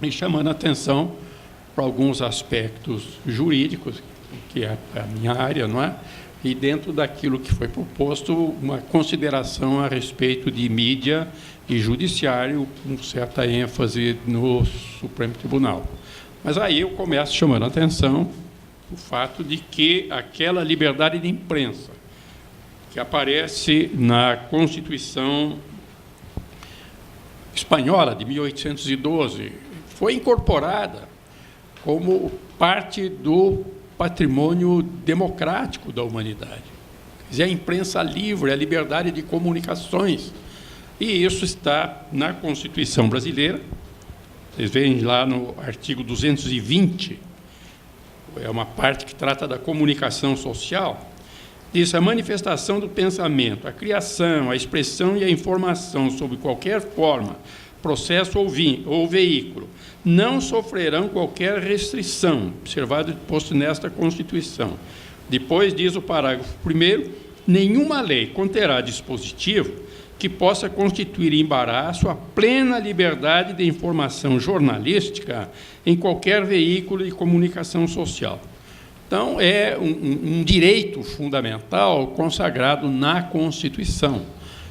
e chamando a atenção para alguns aspectos jurídicos, que é a minha área, não é? E dentro daquilo que foi proposto, uma consideração a respeito de mídia e judiciário, com certa ênfase no Supremo Tribunal. Mas aí eu começo chamando a atenção o fato de que aquela liberdade de imprensa que aparece na Constituição Espanhola de 1812 foi incorporada como parte do patrimônio democrático da humanidade. Quer dizer, a imprensa livre, a liberdade de comunicações. E isso está na Constituição brasileira. Vocês veem lá no artigo 220, é uma parte que trata da comunicação social. Diz: a manifestação do pensamento, a criação, a expressão e a informação sob qualquer forma, processo ou veículo, não sofrerão qualquer restrição, observado o disposto nesta Constituição. Depois diz o parágrafo 1º, nenhuma lei conterá dispositivo que possa constituir embaraço à plena liberdade de informação jornalística em qualquer veículo de comunicação social. Então, é um direito fundamental consagrado na Constituição.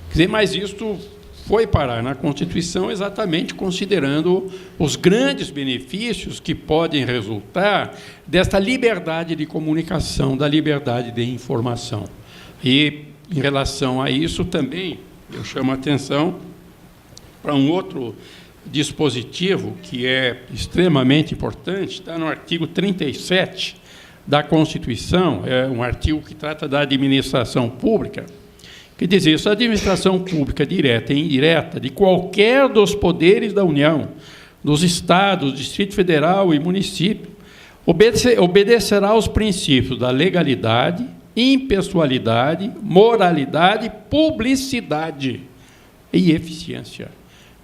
Quer dizer, mas isto foi parar na Constituição exatamente considerando os grandes benefícios que podem resultar desta liberdade de comunicação, da liberdade de informação. E, em relação a isso, também eu chamo a atenção para um outro dispositivo que é extremamente importante, está no artigo 37 da Constituição, é um artigo que trata da administração pública, que diz isso: a administração pública direta e indireta de qualquer dos poderes da União, dos Estados, Distrito Federal e município, obedecerá aos princípios da legalidade, impessoalidade, moralidade, publicidade e eficiência.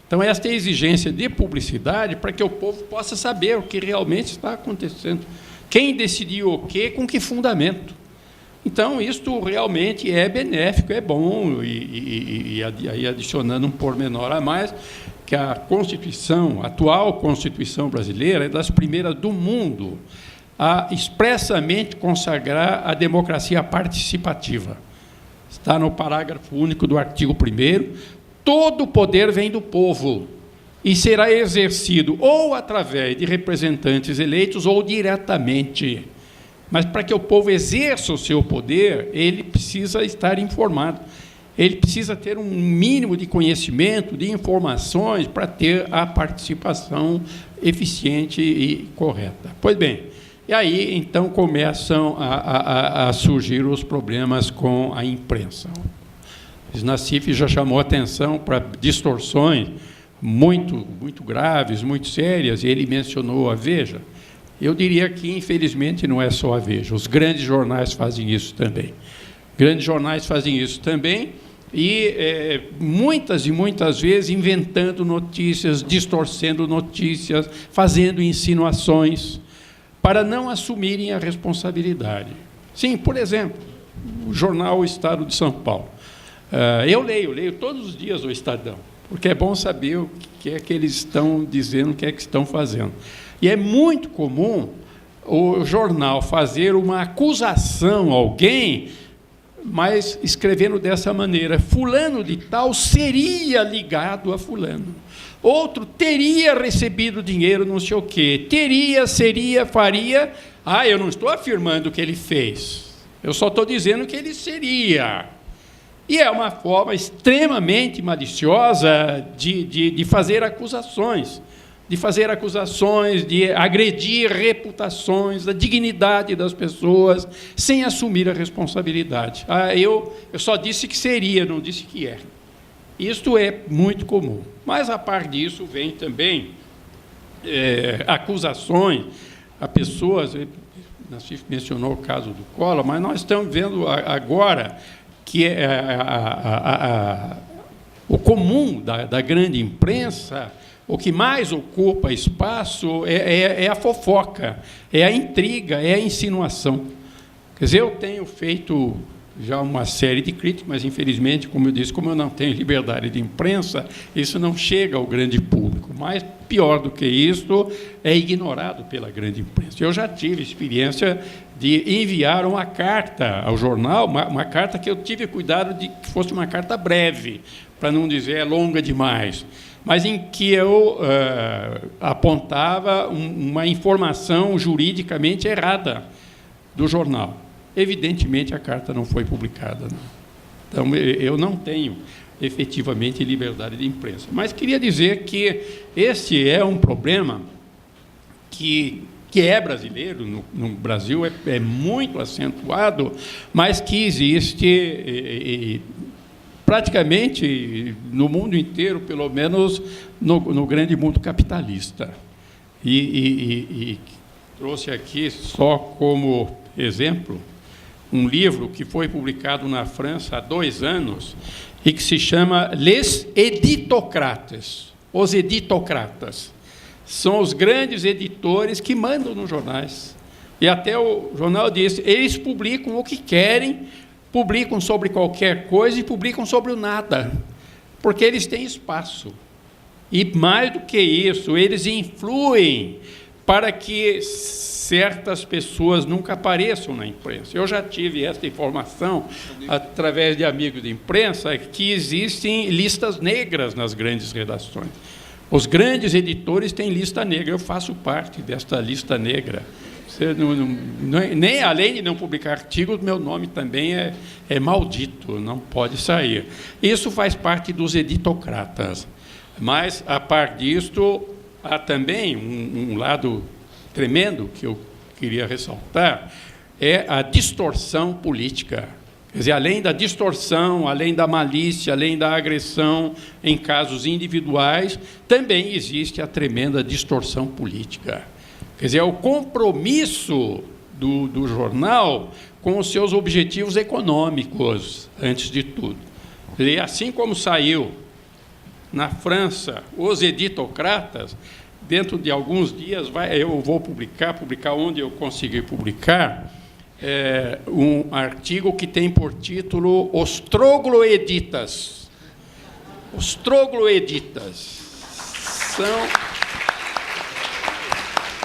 Então, esta é a exigência de publicidade para que o povo possa saber o que realmente está acontecendo. Quem decidiu o quê, com que fundamento. Então, isto realmente é benéfico, é bom, e aí adicionando um pormenor a mais, que a Constituição, a atual Constituição brasileira, é das primeiras do mundo a expressamente consagrar a democracia participativa. Está no parágrafo único do artigo 1º, todo o poder vem do povo e será exercido ou através de representantes eleitos ou diretamente. Mas para que o povo exerça o seu poder, ele precisa estar informado, ele precisa ter um mínimo de conhecimento, de informações, para ter a participação eficiente e correta. Pois bem, e aí, então, começam a surgir os problemas com a imprensa. O Nassif já chamou atenção para distorções muito graves, muito sérias, e ele mencionou a Veja. Eu diria que, infelizmente, não é só a Veja. Os grandes jornais fazem isso também. Grandes jornais fazem isso também, e muitas e muitas vezes inventando notícias, distorcendo notícias, fazendo insinuações, para não assumirem a responsabilidade. Sim, por exemplo, o jornal O Estado de São Paulo. Eu leio todos os dias o Estadão, porque é bom saber o que é que eles estão dizendo, o que é que estão fazendo. E é muito comum o jornal fazer uma acusação a alguém, mas escrevendo dessa maneira: fulano de tal seria ligado a fulano. Outro teria recebido dinheiro, não sei o quê. Teria, seria, faria. Eu não estou afirmando que ele fez. Eu só estou dizendo que ele seria. E é uma forma extremamente maliciosa de fazer acusações. De agredir reputações, a dignidade das pessoas, sem assumir a responsabilidade. Eu só disse que seria, não disse que é. Isto é muito comum. Mas, a par disso, vem também acusações a pessoas. Nassif mencionou o caso do Collor, mas nós estamos vendo agora que o comum da grande imprensa, o que mais ocupa espaço é a fofoca, é a intriga, é a insinuação. Quer dizer, eu tenho feito já uma série de críticas, mas, infelizmente, como eu disse, como eu não tenho liberdade de imprensa, isso não chega ao grande público. Mas, pior do que isso, é ignorado pela grande imprensa. Eu já tive experiência de enviar uma carta ao jornal, uma carta que eu tive cuidado de que fosse uma carta breve, para não dizer longa demais, mas em que eu apontava uma informação juridicamente errada do jornal. Evidentemente, a carta não foi publicada. Não. Então, eu não tenho, efetivamente, liberdade de imprensa. Mas queria dizer que esse é um problema que é brasileiro, no Brasil é muito acentuado, mas que existe praticamente no mundo inteiro, pelo menos no grande mundo capitalista. E trouxe aqui, só como exemplo, um livro que foi publicado na França há 2 anos e que se chama Les Editocrates, os editocratas. São os grandes editores que mandam nos jornais. E até o jornal disse, eles publicam o que querem, publicam sobre qualquer coisa e publicam sobre o nada, porque eles têm espaço. E, mais do que isso, eles influem para que certas pessoas nunca apareçam na imprensa. Eu já tive essa informação, através de amigos de imprensa, que existem listas negras nas grandes redações. Os grandes editores têm lista negra, eu faço parte desta lista negra. Você nem além de não publicar artigos, meu nome também é maldito, não pode sair. Isso faz parte dos editocratas. Mas, a par disto, há também um lado tremendo que eu queria ressaltar, é a distorção política. Quer dizer, além da distorção, além da malícia, além da agressão em casos individuais, também existe a tremenda distorção política. Quer dizer, é o compromisso do jornal com os seus objetivos econômicos, antes de tudo. E assim como saiu na França os editocratas, dentro de alguns dias eu vou publicar onde eu conseguir publicar, um artigo que tem por título Os Trogloeditas. Os Trogloeditas são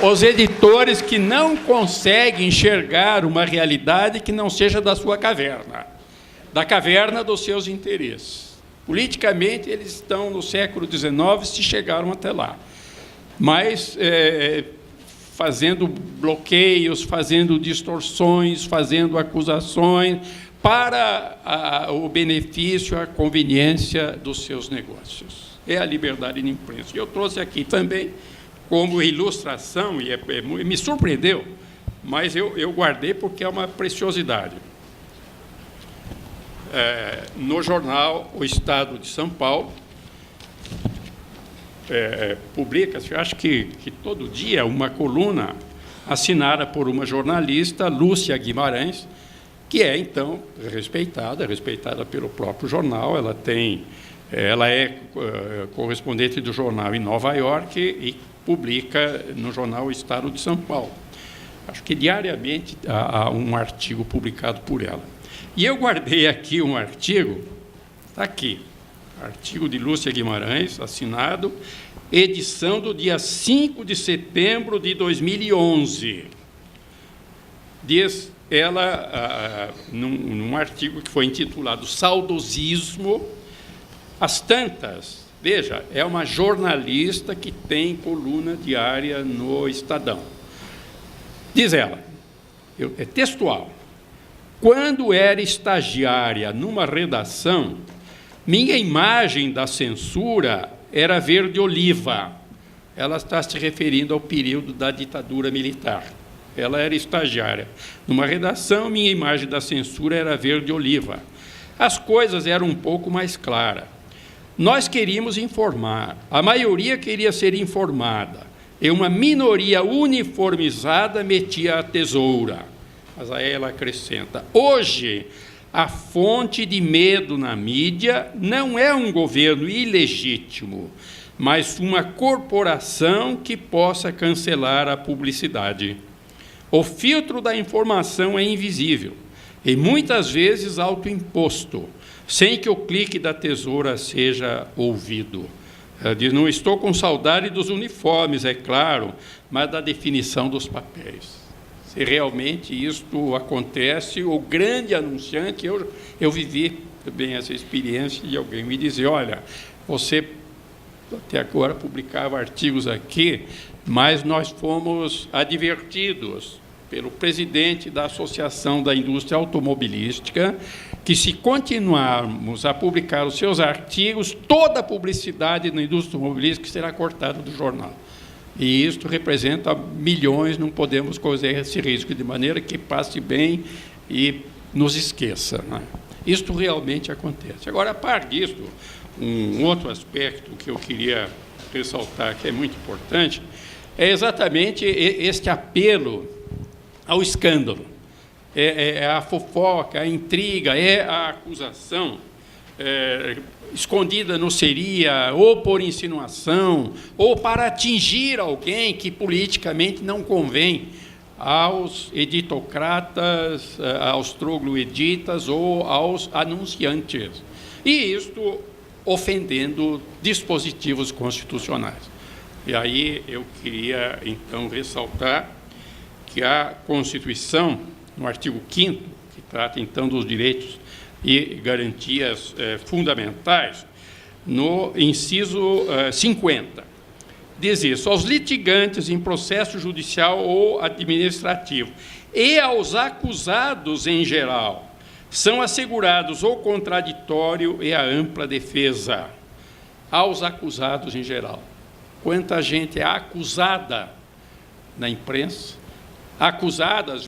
os editores que não conseguem enxergar uma realidade que não seja da sua caverna, da caverna dos seus interesses. Politicamente, eles estão no século XIX, se chegaram até lá. Mas fazendo bloqueios, fazendo distorções, fazendo acusações para o benefício, a conveniência dos seus negócios. É a liberdade de imprensa. Eu trouxe aqui também, como ilustração, e me surpreendeu, mas eu guardei porque é uma preciosidade. No jornal O Estado de São Paulo, publica-se, acho que todo dia, uma coluna assinada por uma jornalista, Lúcia Guimarães, que é, então, respeitada pelo próprio jornal. Ela é correspondente do jornal em Nova York e publica no jornal O Estado de São Paulo. Acho que diariamente há um artigo publicado por ela. E eu guardei aqui um artigo, está aqui, artigo de Lúcia Guimarães, assinado, edição do dia 5 de setembro de 2011. Diz ela, num artigo que foi intitulado Saudosismo, as tantas, veja, é uma jornalista que tem coluna diária no Estadão. Diz ela, é textual, quando era estagiária numa redação, minha imagem da censura era verde-oliva. Ela está se referindo ao período da ditadura militar. Ela era estagiária. Numa redação, minha imagem da censura era verde-oliva. As coisas eram um pouco mais claras. Nós queríamos informar, a maioria queria ser informada, e uma minoria uniformizada metia a tesoura. Mas aí ela acrescenta, hoje, a fonte de medo na mídia não é um governo ilegítimo, mas uma corporação que possa cancelar a publicidade. O filtro da informação é invisível. e muitas vezes autoimposto, sem que o clique da tesoura seja ouvido. Ela diz, não estou com saudade dos uniformes, é claro, mas da definição dos papéis. Se realmente isto acontece, o grande anunciante, eu vivi também essa experiência de alguém me dizer, olha, você até agora publicava artigos aqui, mas nós fomos advertidos pelo presidente da Associação da Indústria Automobilística que, se continuarmos a publicar os seus artigos, toda a publicidade na indústria automobilística será cortada do jornal. E isto representa milhões, não podemos correr esse risco, de maneira que passe bem e nos esqueça, né? Isto realmente acontece. Agora, a par disso, um outro aspecto que eu queria ressaltar, que é muito importante, é exatamente este apelo ao escândalo. É a fofoca, a intriga, é a acusação escondida no seria, ou por insinuação, ou para atingir alguém que politicamente não convém aos editocratas, aos trogloeditas ou aos anunciantes. E isto ofendendo dispositivos constitucionais. E aí eu queria, então, ressaltar que a Constituição, no artigo 5º, que trata, então, dos direitos e garantias fundamentais, no inciso 50, diz isso: aos litigantes em processo judicial ou administrativo e aos acusados em geral são assegurados o contraditório e a ampla defesa. Aos acusados em geral. Quanta gente é acusada na imprensa, acusadas